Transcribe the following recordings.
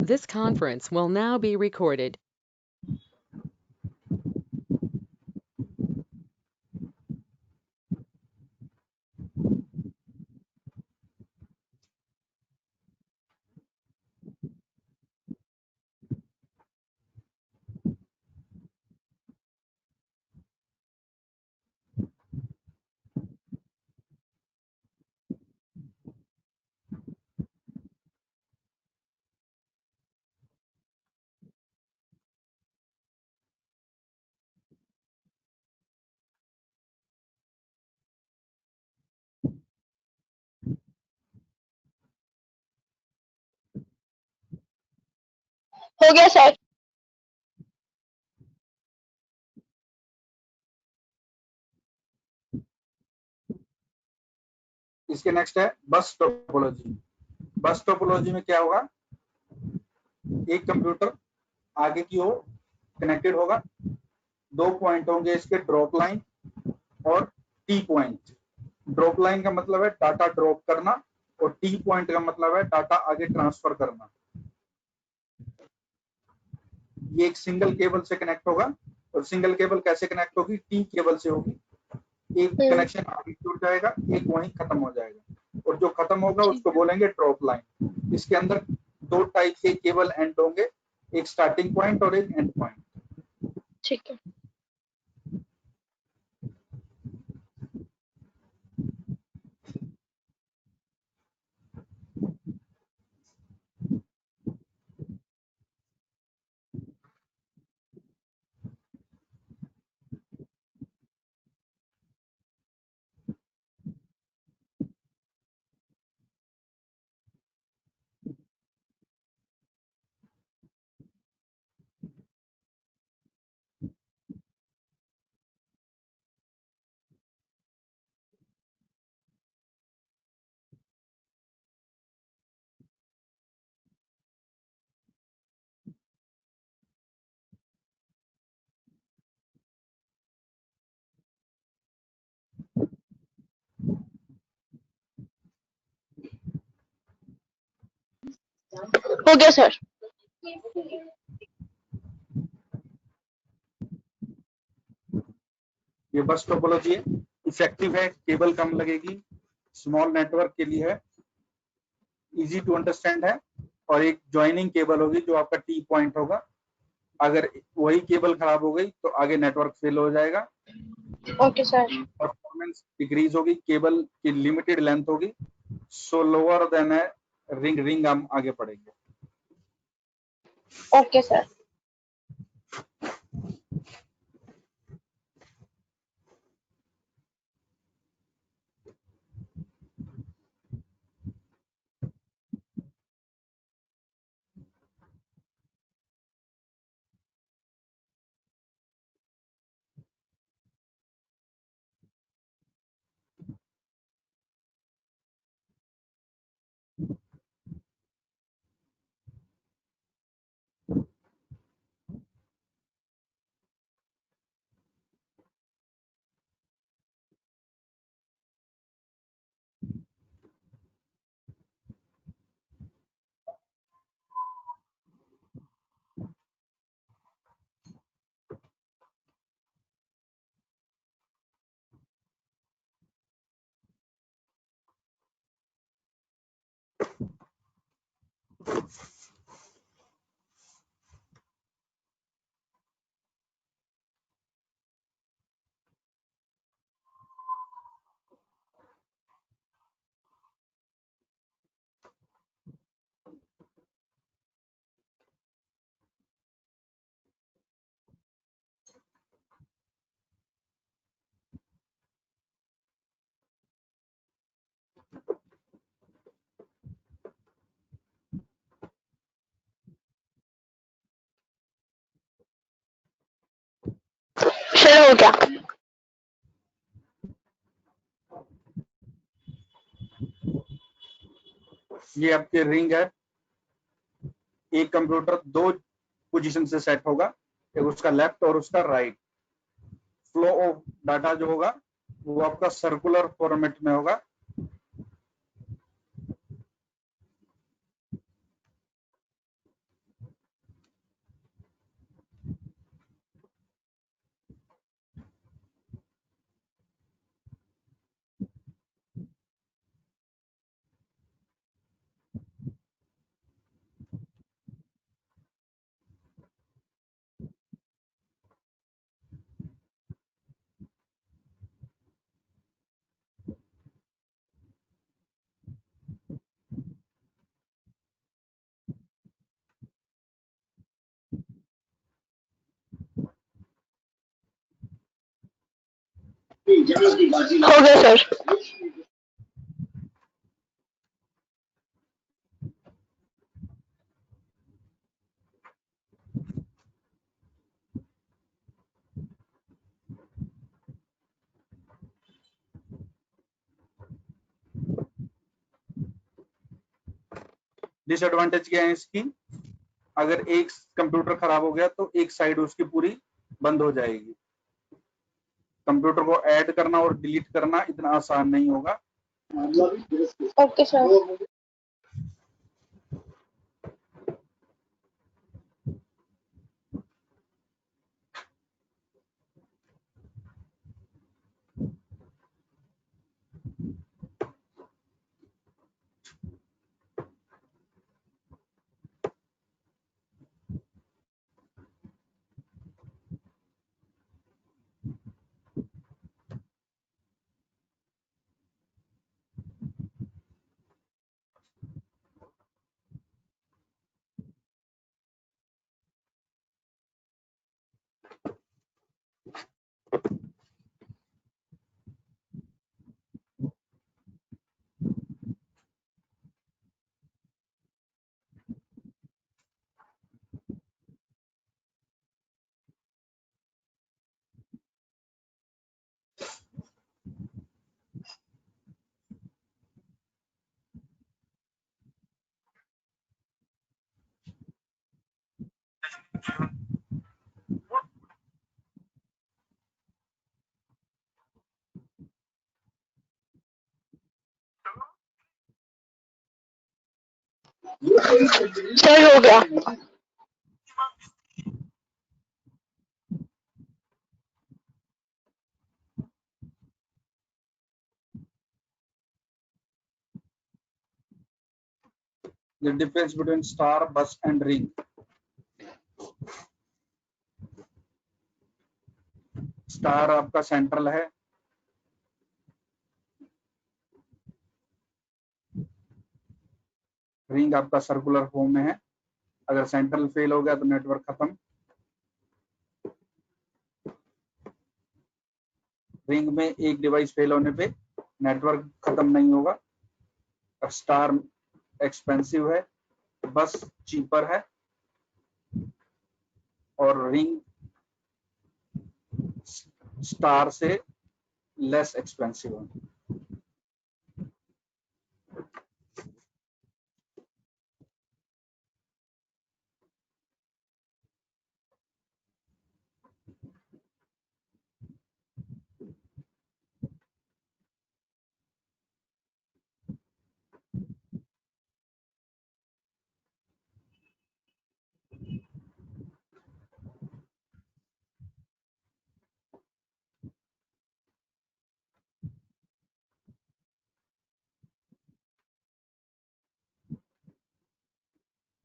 This conference will now be recorded. हो गया sir. इसके नेक्स्ट है बस टोपोलॉजी। बस टोपोलॉजी में क्या होगा, एक कंप्यूटर आगे की ओर कनेक्टेड होगा, दो पॉइंट होंगे इसके, ड्रॉप लाइन और टी पॉइंट। ड्रॉप लाइन का मतलब है डाटा ड्रॉप करना और टी पॉइंट का मतलब है डाटा आगे ट्रांसफर करना। ये एक सिंगल केबल से कनेक्ट होगा और सिंगल केबल कैसे कनेक्ट होगी, टी केबल से होगी। एक कनेक्शन आगे जुड़ जाएगा, एक वहीं खत्म हो जाएगा और जो खत्म होगा उसको बोलेंगे ड्रॉप लाइन। इसके अंदर दो टाइप के केबल एंड होंगे, एक स्टार्टिंग पॉइंट और एक एंड पॉइंट। ठीक है। हो गया सर। ये बस टोपोलॉजी है, इफेक्टिव है, केबल कम लगेगी, स्मॉल नेटवर्क के लिए है, इजी टू अंडरस्टैंड है। और एक ज्वाइनिंग केबल होगी जो आपका टी पॉइंट होगा। अगर वही केबल खराब हो गई तो आगे नेटवर्क फेल हो जाएगा। Okay sir. परफॉर्मेंस डिक्रीज होगी, केबल की लिमिटेड लेंथ होगी, सो लोअर देन है रिंग हम आगे पढ़ेंगे। Okay sir. सर हो गया। ये आपके रिंग है, एक कंप्यूटर दो पोजीशन से सेट होगा, एक उसका लेफ्ट और उसका राइट। फ्लो ऑफ डाटा जो होगा वो आपका सर्कुलर फॉर्मेट में होगा। हो गया सर। डिसएडवांटेज क्या है इसकी, अगर एक कंप्यूटर खराब हो गया तो एक साइड उसकी पूरी बंद हो जाएगी। कंप्यूटर को ऐड करना और डिलीट करना इतना आसान नहीं होगा। Okay sir. सर हो गया। The difference between star, bus and ring. Star आपका सेंट्रल है, रिंग आपका सर्कुलर फॉर्म में है। अगर सेंट्रल फेल हो गया तो नेटवर्क खत्म। रिंग में एक डिवाइस फेल होने पे नेटवर्क खत्म नहीं होगा। स्टार एक्सपेंसिव है, बस चीपर है और रिंग स्टार से लेस एक्सपेंसिव है।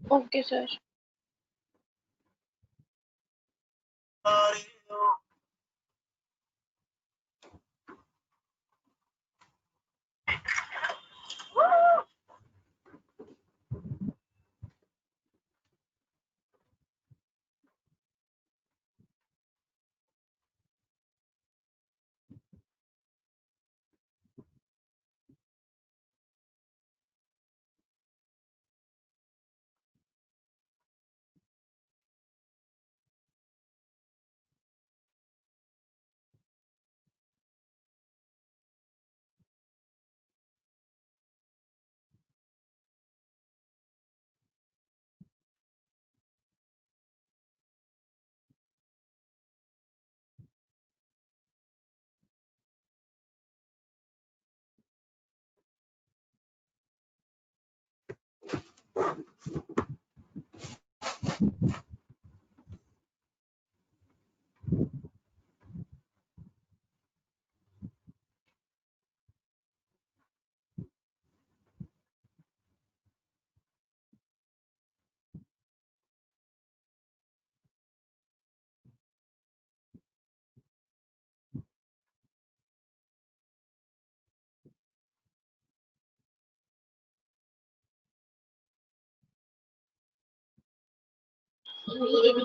Okay sir.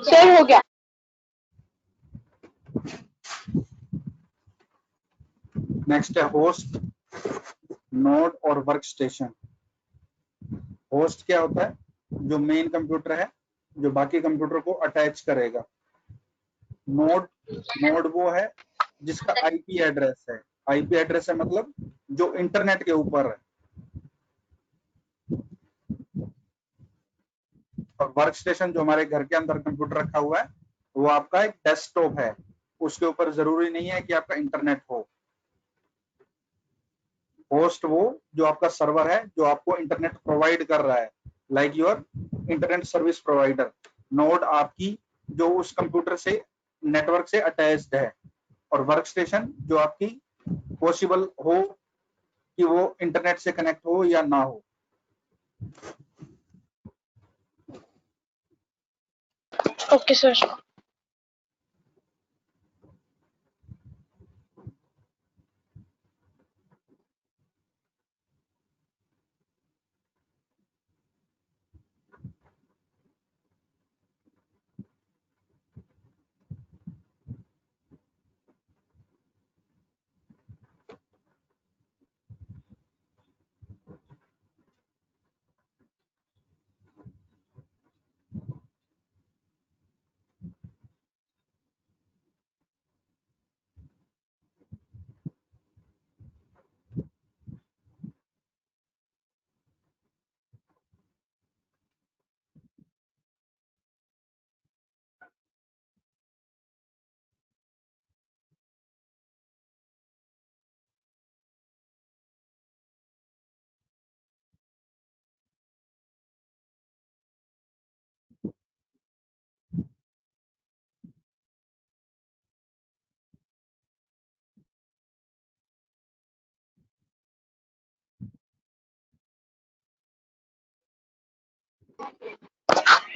सर हो गया। नेक्स्ट है होस्ट, नोड और वर्क स्टेशन। होस्ट क्या होता है? जो मेन कंप्यूटर है, जो बाकी कंप्यूटर को अटैच करेगा। नोड, नोड वो है जिसका आईपी एड्रेस है। आईपी एड्रेस है मतलब जो इंटरनेट के ऊपर है। और वर्क स्टेशन जो हमारे घर के अंदर कंप्यूटर रखा हुआ है, वो आपका एक डेस्कटॉप है, उसके ऊपर जरूरी नहीं है कि आपका इंटरनेट हो। होस्ट वो जो आपका सर्वर है, जो आपको इंटरनेट प्रोवाइड कर रहा है, like your internet service provider. Node आपकी जो उस कंप्यूटर से नेटवर्क से अटैच्ड है। और वर्क स्टेशन जो आपकी पॉसिबल हो कि वो इंटरनेट से कनेक्ट हो या ना हो। Okay sir.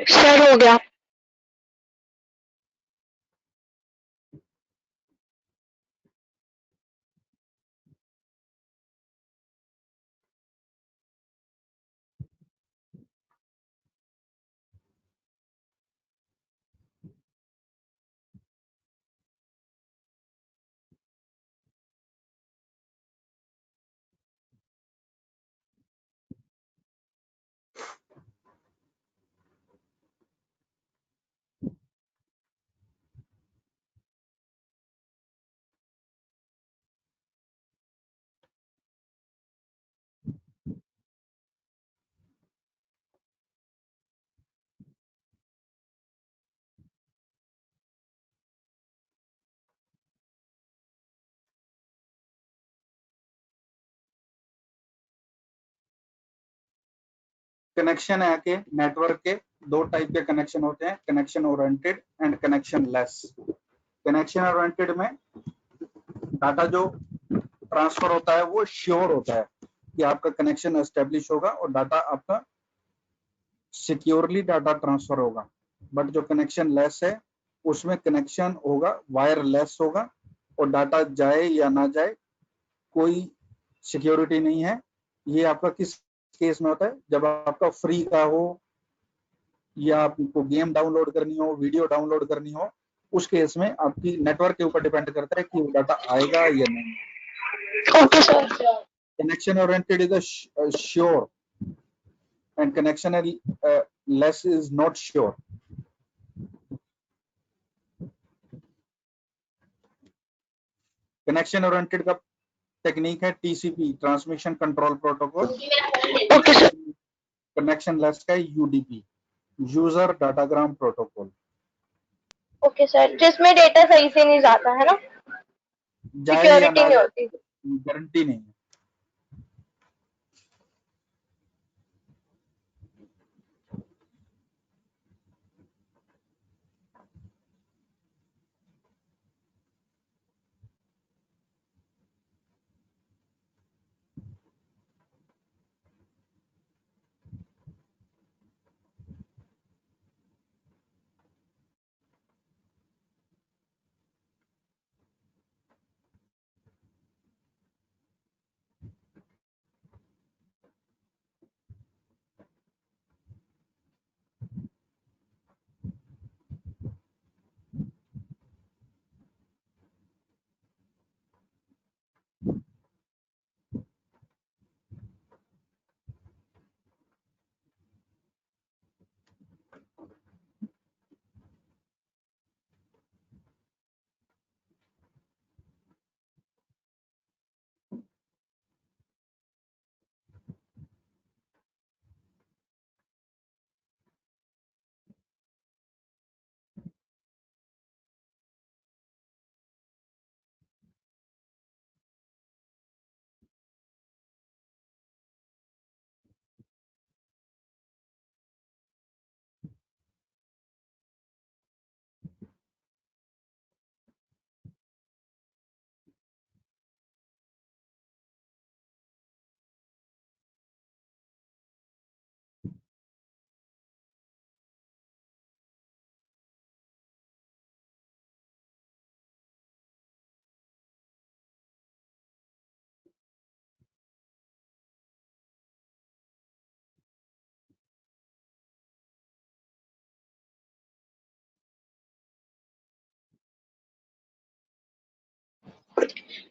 सर हो गया। कनेक्शन है के नेटवर्क के दो टाइप के कनेक्शन होते हैं, connection oriented and connection less. Connection oriented में डाटा जो ट्रांसफर होता है वो श्योर होता है कि आपका कनेक्शन एस्टेब्लिश होगा और डाटा आपका सिक्योरली डाटा ट्रांसफर होगा। बट जो कनेक्शन लेस है उसमें कनेक्शन होगा वायरलेस होगा और डाटा जाए या ना जाए कोई सिक्योरिटी नहीं है। ये आपका किस केस में होता है? जब आपका फ्री का हो या आपको गेम डाउनलोड करनी हो, वीडियो डाउनलोड करनी हो, उस केस में आपकी नेटवर्क के ऊपर डिपेंड करता है कि वो डाटा आएगा या नहीं। Okay sir. Connection oriented is sure and connection less is not sure. Connection oriented का टेक्निक है TCP, transmission control protocol. Okay sir. Connectionless का UDP, user datagram protocol. Okay sir, जिसमें डेटा सही से नहीं जाता है ना, जाए या सिक्योरिटी ना नहीं जाए होती। गारंटी नहीं है।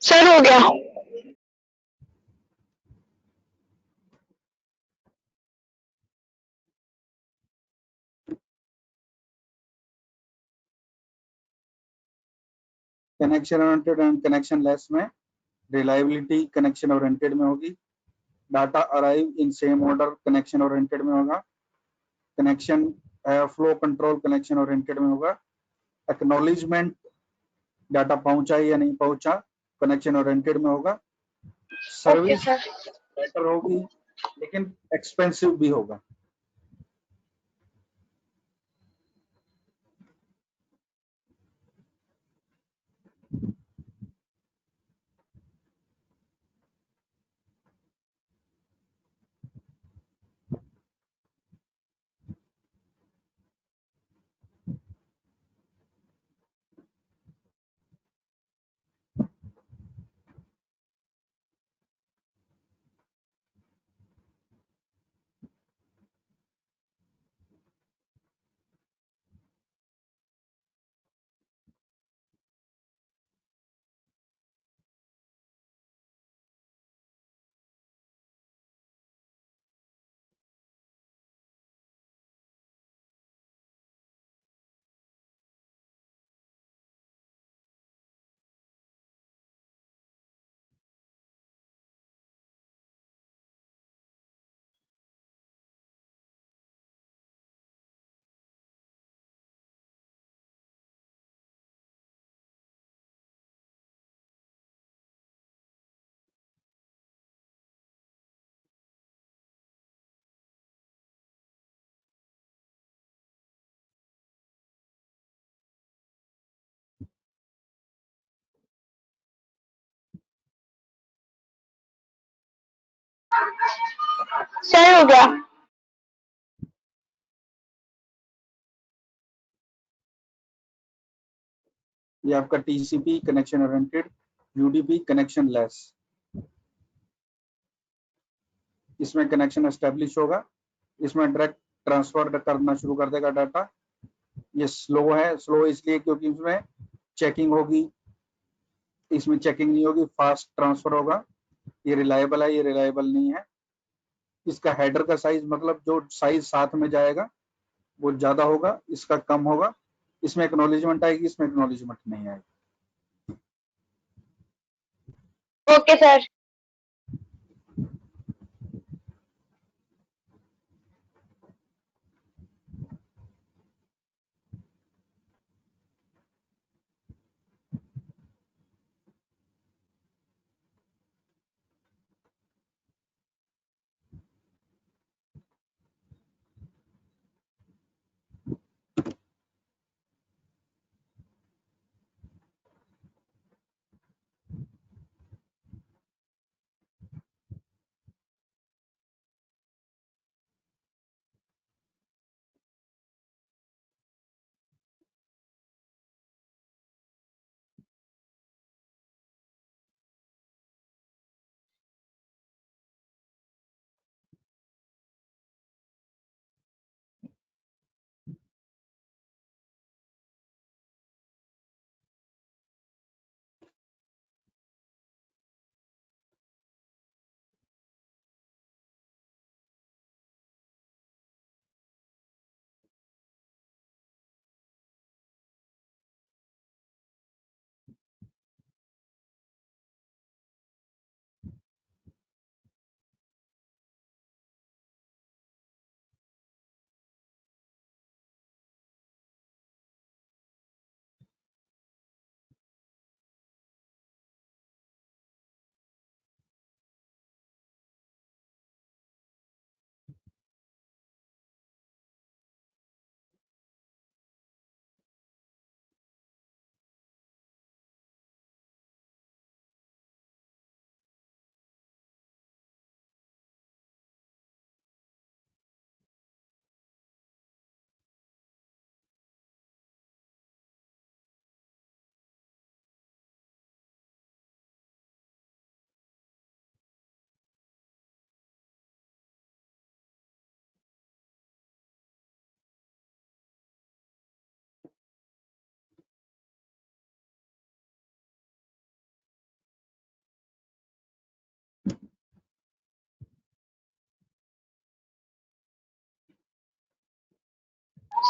सर हो गया। Connection oriented and connection less में रिलायबिलिटी कनेक्शन ओरिएंटेड में होगी। Data arrive in same order connection oriented में होगा। Connection flow control connection oriented में होगा। एक्नॉलेजमेंट डाटा पहुंचा या नहीं पहुंचा कनेक्शन ओरिएंटेड में होगा। Okay service sir. बेटर होगी लेकिन एक्सपेंसिव भी होगा। सर हो गया। ये आपका TCP connection oriented, UDP connection less. इसमें कनेक्शन एस्टेब्लिश होगा, इसमें डायरेक्ट ट्रांसफर करना शुरू कर देगा डाटा। ये स्लो है, स्लो इसलिए क्योंकि इसमें चेकिंग होगी, इसमें चेकिंग नहीं होगी, फास्ट ट्रांसफर होगा। ये रिलायबल है, ये रिलायबल नहीं है। इसका हेडर का साइज मतलब जो साइज साथ में जाएगा वो ज्यादा होगा, इसका कम होगा। इसमें एक्नॉलेजमेंट आएगी, इसमें एक्नॉलेजमेंट नहीं आएगी। Okay sir.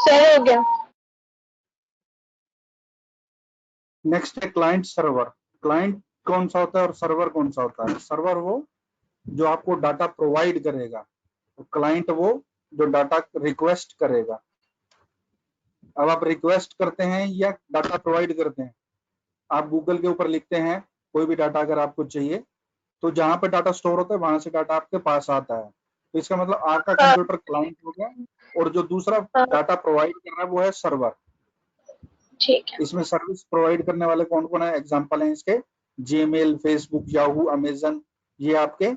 सर हो गया। नेक्स्ट है क्लाइंट सर्वर। क्लाइंट कौन सा होता है और सर्वर कौन सा होता है? सर्वर वो जो आपको डाटा प्रोवाइड करेगा, क्लाइंट वो जो डाटा रिक्वेस्ट करेगा। अब आप रिक्वेस्ट करते हैं या डाटा प्रोवाइड करते हैं? आप गूगल के ऊपर लिखते हैं कोई भी डाटा अगर आपको चाहिए, तो जहां पे डाटा स्टोर होता है वहां से डाटा आपके पास आता है। तो इसका मतलब आपका हाँ, कंप्यूटर क्लाइंट हो गया, और जो दूसरा हाँ, डाटा प्रोवाइड कर रहा है वो है सर्वर। ठीक है। इसमें सर्विस प्रोवाइड करने वाले कौन कौन है? एग्जांपल है इसके जीमेल, फेसबुक, याहू, अमेजन, ये आपके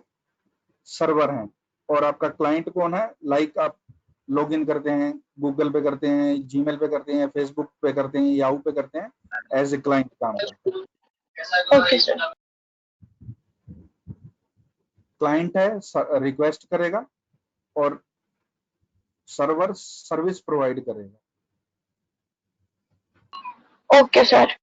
सर्वर हैं। और आपका क्लाइंट कौन है? लाइक आप लॉग इन करते हैं, गूगल पे करते हैं, जीमेल पे करते हैं, फेसबुक पे करते हैं, याहू पे करते हैं, एज ए क्लाइंट काम करते हैं। Okay sir. क्लाइंट है रिक्वेस्ट करेगा, और सर्वर सर्विस प्रोवाइड करेगा। Okay sir.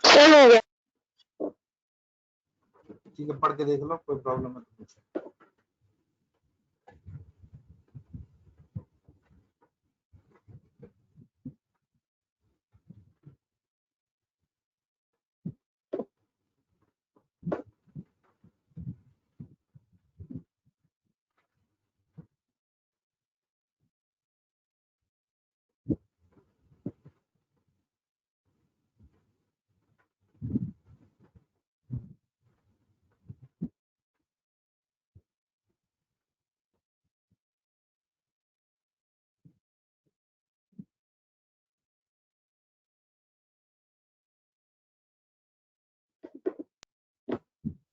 सर हो गया। ठीक है, पढ़ के देख लो, कोई प्रॉब्लम है तो पूछो।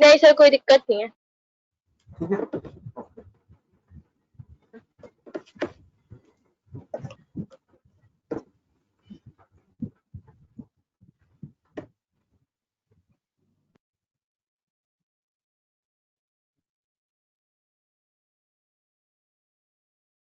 नहीं सर, कोई दिक्कत नहीं है। ठीक है,